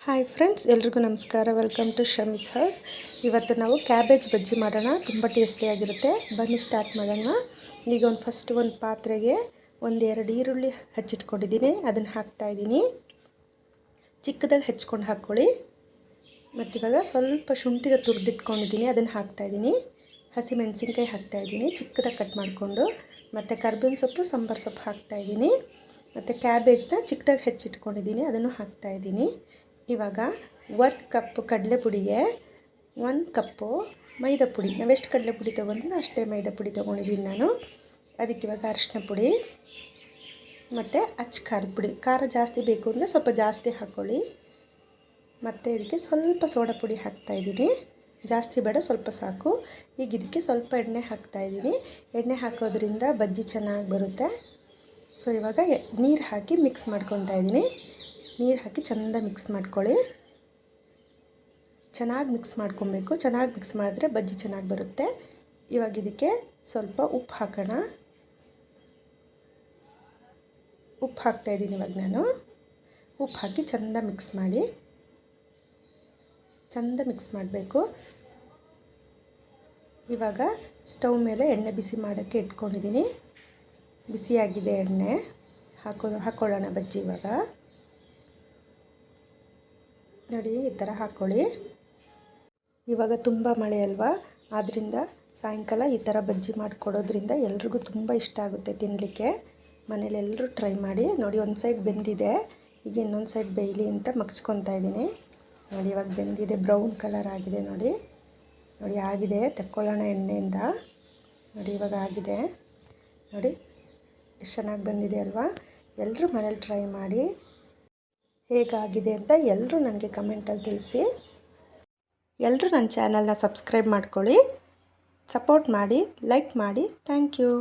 Hi friends, ಎಲ್ರಿಗೂ ನಮಸ್ಕಾರ. Welcome to Shami's house. ಇವತ್ತು ನಾವು ಕ್ಯಾಬೇಜ್ ಬಜ್ಜಿ ಮಾಡೋಣ. ತುಂಬ ಟೇಸ್ಟಿಯಾಗಿರುತ್ತೆ. ಬನ್ನಿ ಸ್ಟಾರ್ಟ್ ಮಾಡೋಣ. ಈಗ ಒಂದು ಪಾತ್ರೆಗೆ 1-2 ಈರುಳ್ಳಿ ಹಚ್ಚಿಟ್ಕೊಂಡಿದ್ದೀನಿ, ಅದನ್ನು ಹಾಕ್ತಾಯಿದ್ದೀನಿ. ಚಿಕ್ಕದಾಗಿ ಹೆಚ್ಕೊಂಡು ಹಾಕ್ಕೊಳ್ಳಿ. ಮತ್ತು ಇವಾಗ ಸ್ವಲ್ಪ ಶುಂಠಿನ ತುರಿದಿಟ್ಕೊಂಡಿದ್ದೀನಿ, ಅದನ್ನು ಹಾಕ್ತಾಯಿದ್ದೀನಿ. ಹಸಿಮೆಣಸಿನ್ಕಾಯಿ ಹಾಕ್ತಾಯಿದ್ದೀನಿ ಚಿಕ್ಕದಾಗಿ ಕಟ್ ಮಾಡಿಕೊಂಡು. ಮತ್ತು ಕರ್ಬೇವಿನ ಸೊಪ್ಪು, ಸಾಂಬಾರು ಸೊಪ್ಪು ಹಾಕ್ತಾಯಿದ್ದೀನಿ. ಮತ್ತು ಕ್ಯಾಬೇಜ್ನ ಚಿಕ್ಕದಾಗಿ ಹೆಚ್ಚಿಟ್ಕೊಂಡಿದ್ದೀನಿ, ಅದನ್ನು ಹಾಕ್ತಾಯಿದ್ದೀನಿ. ಇವಾಗ 1 ಕಪ್ ಕಡಲೆಪುಡಿಗೆ 1 ಕಪ್ಪು ಮೈದಾ ಪುಡಿ, ನಾವೆಷ್ಟು ಕಡಲೆಪುಡಿ ತೊಗೊತೀವಿ ಅಷ್ಟೇ ಮೈದಾ ಪುಡಿ ತೊಗೊಂಡಿದ್ದೀನಿ ನಾನು. ಅದಕ್ಕೆ ಇವಾಗ ಅರಿಶಿನ ಪುಡಿ ಮತ್ತು ಖಾರದ ಪುಡಿ. ಖಾರ ಜಾಸ್ತಿ ಬೇಕು ಅಂದರೆ ಸ್ವಲ್ಪ ಜಾಸ್ತಿ ಹಾಕ್ಕೊಳ್ಳಿ. ಮತ್ತು ಇದಕ್ಕೆ ಸ್ವಲ್ಪ ಸೋಡಾ ಪುಡಿ ಹಾಕ್ತಾಯಿದ್ದೀನಿ. ಜಾಸ್ತಿ ಬೇಡ, ಸ್ವಲ್ಪ ಸಾಕು. ಈಗ ಇದಕ್ಕೆ ಸ್ವಲ್ಪ ಎಣ್ಣೆ ಹಾಕ್ತಾಯಿದ್ದೀನಿ. ಎಣ್ಣೆ ಹಾಕೋದ್ರಿಂದ ಬಜ್ಜಿ ಚೆನ್ನಾಗಿ ಬರುತ್ತೆ. ಸೊ ಇವಾಗ ನೀರು ಹಾಕಿ ಮಿಕ್ಸ್ ಮಾಡ್ಕೊತಾ ಇದ್ದೀನಿ. ನೀರು ಹಾಕಿ ಚೆಂದ ಮಿಕ್ಸ್ ಮಾಡ್ಕೊಳ್ಳಿ. ಚೆನ್ನಾಗಿ ಮಿಕ್ಸ್ ಮಾಡ್ಕೊಬೇಕು. ಚೆನ್ನಾಗಿ ಮಿಕ್ಸ್ ಮಾಡಿದ್ರೆ ಬಜ್ಜಿ ಚೆನ್ನಾಗಿ ಬರುತ್ತೆ. ಇವಾಗ ಇದಕ್ಕೆ ಸ್ವಲ್ಪ ಉಪ್ಪು ಹಾಕೋಣ. ಉಪ್ಪು ಹಾಕ್ತಾಯಿದ್ದೀನಿ ಇವಾಗ ನಾನು. ಉಪ್ಪು ಹಾಕಿ ಚೆಂದ ಮಿಕ್ಸ್ ಮಾಡಿ. ಚೆಂದ ಮಿಕ್ಸ್ ಮಾಡಬೇಕು. ಇವಾಗ ಸ್ಟವ್ ಮೇಲೆ ಎಣ್ಣೆ ಬಿಸಿ ಮಾಡೋಕ್ಕೆ ಇಟ್ಕೊಂಡಿದ್ದೀನಿ. ಬಿಸಿಯಾಗಿದೆ ಎಣ್ಣೆ. ಹಾಕ್ಕೊಳ್ಳೋಣ ಬಜ್ಜಿ. ಇವಾಗ ನೋಡಿ, ಈ ಥರ ಹಾಕ್ಕೊಳ್ಳಿ. ಇವಾಗ ತುಂಬ ಮಳೆ ಅಲ್ವಾ, ಆದ್ದರಿಂದ ಸಾಯಂಕಾಲ ಈ ಥರ ಬಜ್ಜಿ ಮಾಡಿಕೊಡೋದ್ರಿಂದ ಎಲ್ರಿಗೂ ತುಂಬ ಇಷ್ಟ ಆಗುತ್ತೆ ತಿನ್ನಲಿಕ್ಕೆ. ಮನೇಲಿ ಎಲ್ಲರೂ ಟ್ರೈ ಮಾಡಿ. ನೋಡಿ, ಒಂದು ಸೈಡ್ ಬೆಂದಿದೆ. ಈಗ ಇನ್ನೊಂದು ಸೈಡ್ ಬೇಯಲಿ ಅಂತ ಮಗ್ಚ್ಕೊತಾ ಇದ್ದೀನಿ. ನೋಡಿ, ಇವಾಗ ಬೆಂದಿದೆ, ಬ್ರೌನ್ ಕಲರ್ ಆಗಿದೆ. ನೋಡಿ ಆಗಿದೆ. ತೆಕ್ಕೊಳ್ಳೋಣ ಎಣ್ಣೆಯಿಂದ. ನೋಡಿ, ಇವಾಗ ಆಗಿದೆ. ನೋಡಿ ಎಷ್ಟು ಚೆನ್ನಾಗಿ ಬಂದಿದೆ ಅಲ್ವಾ. ಎಲ್ಲರೂ ಮನೇಲಿ ಟ್ರೈ ಮಾಡಿ. ಹೇಗಾಗಿದೆ ಅಂತ ಎಲ್ಲರೂ ನನಗೆ ಕಮೆಂಟಲ್ಲಿ ತಿಳಿಸಿ. ಎಲ್ಲರೂ ನನ್ನ ಚಾನಲ್ನ ಸಬ್ಸ್ಕ್ರೈಬ್ ಮಾಡ್ಕೊಳ್ಳಿ, ಸಪೋರ್ಟ್ ಮಾಡಿ, ಲೈಕ್ ಮಾಡಿ. Thank you.